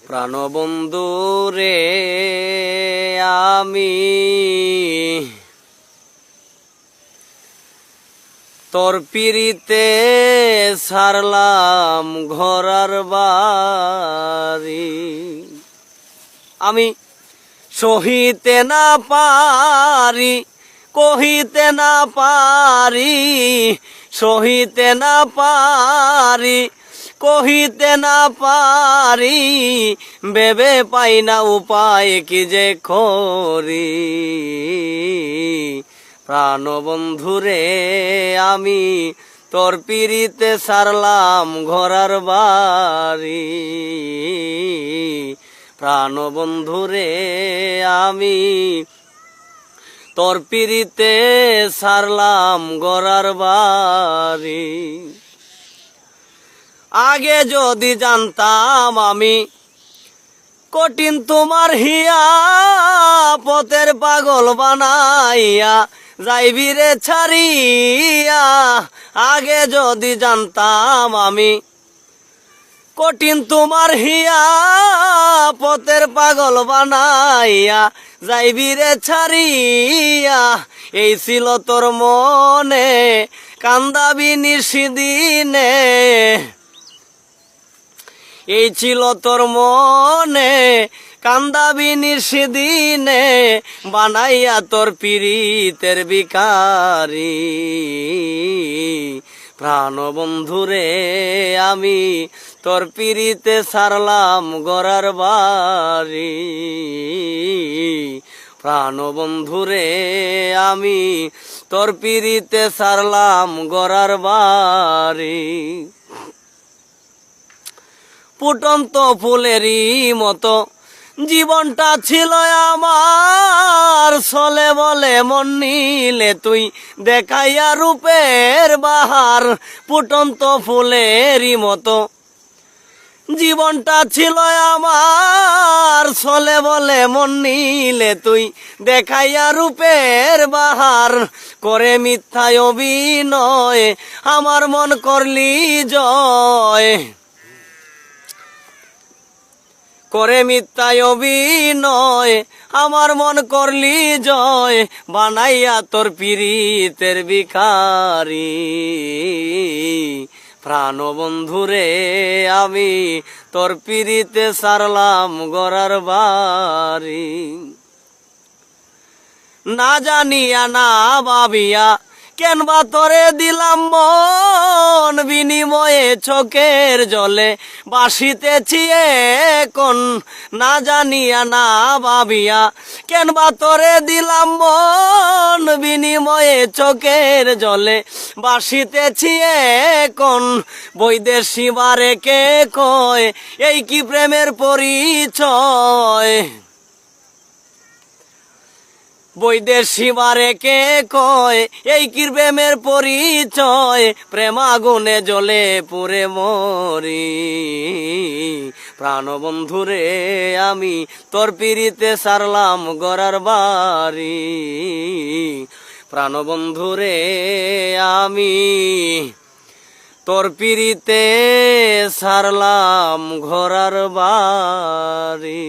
প্রাণবন্ধু রে আমি তোর পিরিতে ছাড়লাম ঘরার বাড়ি, আমি সহিতে না পারি, কহিতে না পারি, সহিতে না পারি, কহিতে না পারি, ভেবে পাই না উপায় কি যে করি। প্রাণবন্ধু রে আমি তোর পিরিতে ছাড়লাম ঘরার বাড়ি, প্রাণবন্ধু রে আমি তোর পিরিতে ছাড়লাম ঘরার বাড়ি। আগে যদি জানতাম আমি কঠিন তোমার হিয়া, পথের পাগল বানাইয়া যাইবি রে ছাড়িয়া। আগে যদি জানতাম আমি কঠিন তোমার হিয়া, পথের পাগল বানাইয়া যাইবি রে ছাড়িয়া। এই ছিল তোর মনে কান্দাবি নিশিদিনে, এই ছিল তোর মনে কান্দাবি নিশিদিনে, বানাইয়া তোর পিরিতের ভিখারি। প্রাণবন্ধু রে আমি তোর পিরিতে ছাড়লাম ঘরার বাড়ি, প্রাণবন্ধু রে আমি তোর পিরিতে ছাড়লাম ঘরার বাড়ি। ফুটন্ত ফুলেরই মতো জীবনটা ছিল আমার, চলে বলে মন নিলে তুই দেখাইয়া রূপের বাহার। ফুটন্ত ফুলেরই মতো জীবনটা ছিল আমার, চলে বলে মন নিলে তুই দেখাইয়া রূপের বাহার। করে মিথ্যায় অভিনয় আমার মন করলি জয়, করে মিথ্যায় অভিনয় আমার মন করলি জয়, বানাইয়া তোর পিরিতের ভিখারি। প্রাণবন্ধু রে আমি তোর পিরিতে ছাড়লাম ঘরার বাড়ি। না জানিয়া না ভাবিয়া কেনবা তোরে দিলাম মন, বিনিময়ে চোখের জলে বাসিতেছি এখন। না জানিয়া না ভাবিয়া কেনবা তোরে দিলাম মন, বিনিময়ে চোখের জলে বাসিতেছি এখন। বৈদেশি বারে কে কয় এই কি প্রেমের পরিচয়, বৈদেশি বারে কে কয় এই কি প্রেমের পরিচয়। প্রেম আগুনে জ্বলে পুড়ে মরি। প্রাণবন্ধু রে আমি তোর পিরিতে ছাড়লাম ঘরার বাড়ি, প্রাণবন্ধু রে আমি তোর পিরিতে ছাড়লাম ঘরার বাড়ি।